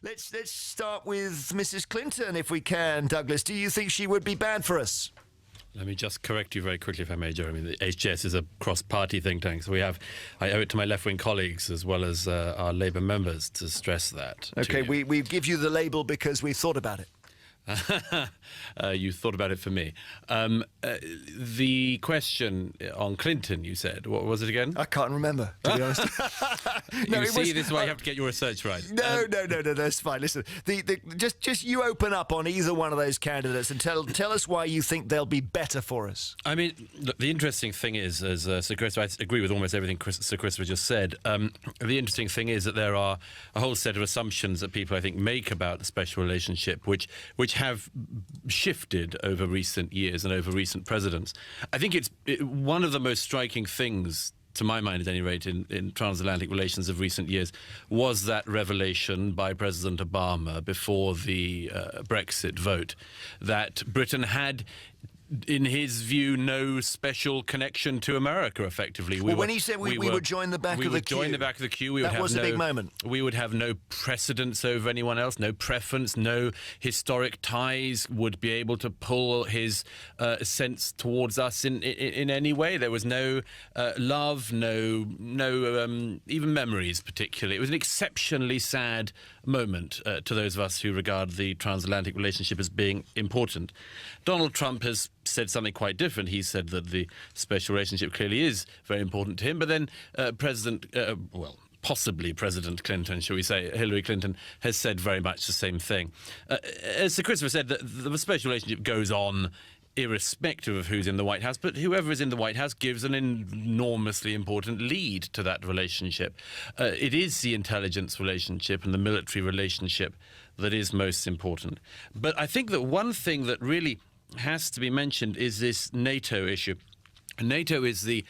Let's start with Mrs. Clinton, if we can. Douglas, do you think she would be bad for us? Let me just correct you very quickly, if I may, Jeremy. The HGS is a cross-party think tank, so I owe it to my left-wing colleagues as well as our Labour members to stress that. Okay, we give you the label because we thought about it. You thought about it for me. The question on Clinton, you said, what was it again? I can't remember, to be honest. This is why you have to get your research right. No, that's fine. Listen, just you open up on either one of those candidates and tell us why you think they'll be better for us. I mean, look, the interesting thing is, as Sir Christopher, I agree with almost everything Sir Christopher just said. The interesting thing is that there are a whole set of assumptions that people, I think, make about the special relationship, which have shifted over recent years and over recent presidents. I think it's one of the most striking things, to my mind at any rate, in transatlantic relations of recent years, was that revelation by President Obama before the Brexit vote that Britain had, in his view, no special connection to America, effectively. When he said we would join the back of the queue. We would join the back of the queue. That was a big moment. We would have no precedence over anyone else, no preference, no historic ties would be able to pull his sense towards us in any way. There was no love, no even memories, particularly. It was an exceptionally sad moment to those of us who regard the transatlantic relationship as being important. Donald Trump has said something quite different. He said that the special relationship clearly is very important to him, but then possibly President Clinton, shall we say, Hillary Clinton, has said very much the same thing. As Sir Christopher said, the special relationship goes on irrespective of who's in the White House, but whoever is in the White House gives an enormously important lead to that relationship. It is the intelligence relationship and the military relationship that is most important. But I think that one thing that really has to be mentioned is this NATO issue. NATO is the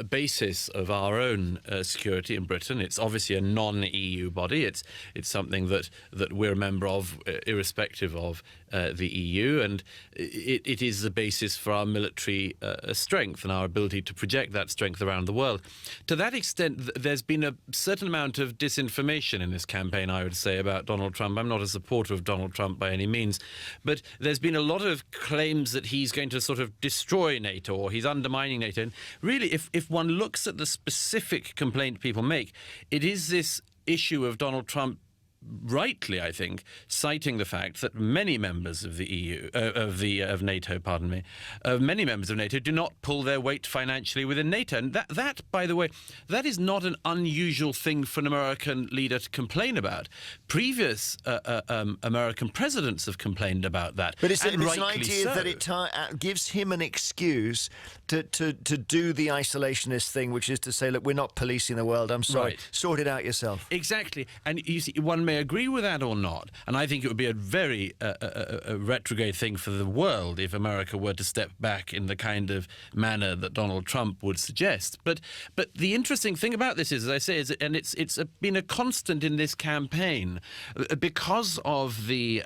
basis of our own security in Britain. It's obviously a non-EU body. It's something that we're a member of, irrespective of the EU, and it is the basis for our military strength and our ability to project that strength around the world. To that extent, there's been a certain amount of disinformation in this campaign, I would say, about Donald Trump. I'm not a supporter of Donald Trump by any means, but there's been a lot of claims that he's going to sort of destroy NATO or he's undermining NATO. And really, if one looks at the specific complaint people make, it is this issue of Donald Trump, rightly, I think, citing the fact that many members of the EU, of NATO, many members of NATO do not pull their weight financially within NATO. And that, by the way, that is not an unusual thing for an American leader to complain about. Previous American presidents have complained about that. But it's an idea that it gives him an excuse to do the isolationist thing, which is to say, look, we're not policing the world. I'm sorry. Right. Sort it out yourself. Exactly. And you see, one may agree with that or not, and I think it would be a very retrograde thing for the world if America were to step back in the kind of manner that Donald Trump would suggest. But the interesting thing about this is, as I say, and it's been a constant in this campaign, because of the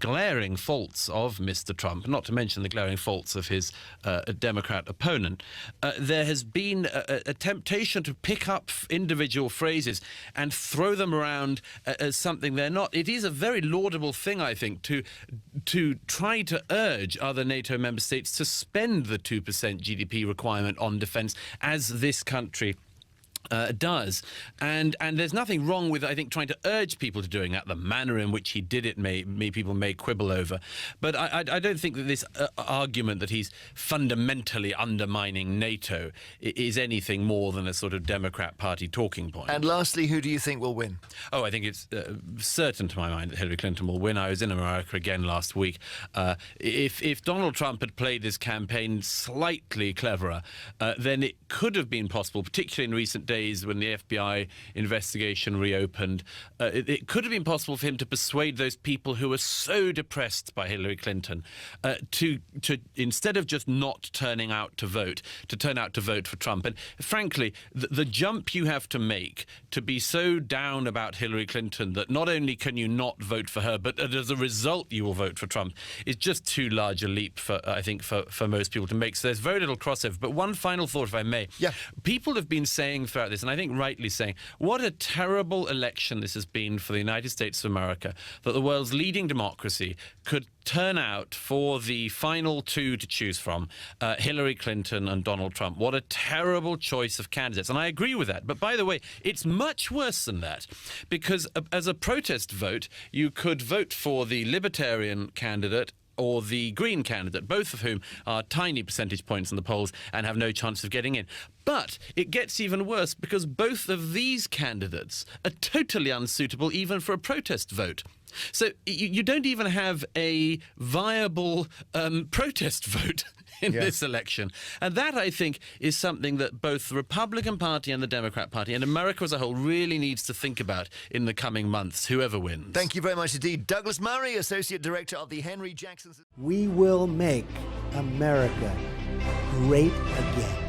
glaring faults of Mr. Trump, not to mention the glaring faults of his Democrat opponent, there has been a temptation to pick up individual phrases and throw them around as something they're not. It is a very laudable thing, I think, to try to urge other NATO member states to spend the 2% GDP requirement on defence, as this country does. And there's nothing wrong with, I think, trying to urge people to doing that. The manner in which he did it people may quibble over. But I don't think that this argument that he's fundamentally undermining NATO is anything more than a sort of Democrat Party talking point. And lastly, who do you think will win? Oh, I think it's certain to my mind that Hillary Clinton will win. I was in America again last week. If Donald Trump had played his campaign slightly cleverer, then it could have been possible, particularly in recent days, when the FBI investigation reopened, it could have been possible for him to persuade those people who were so depressed by Hillary Clinton to instead of just not turning out to vote, to turn out to vote for Trump. And frankly, the jump you have to make to be so down about Hillary Clinton that not only can you not vote for her, but as a result you will vote for Trump, is just too large a leap for most people to make. So there's very little crossover. But one final thought, if I may. Yeah. People have been saying for throughout this, and I think rightly saying, what a terrible election this has been for the United States of America, that the world's leading democracy could turn out for the final two to choose from, Hillary Clinton and Donald Trump. What a terrible choice of candidates. And I agree with that. But by the way, it's much worse than that, because as a protest vote, you could vote for the Libertarian candidate or the Green candidate, both of whom are tiny percentage points in the polls and have no chance of getting in. But it gets even worse because both of these candidates are totally unsuitable even for a protest vote. So you don't even have a viable protest vote in this election. And that, I think, is something that both the Republican Party and the Democrat Party and America as a whole really needs to think about in the coming months, whoever wins. Thank you very much indeed. Douglas Murray, Associate Director of the Henry Jackson... We will make America great again.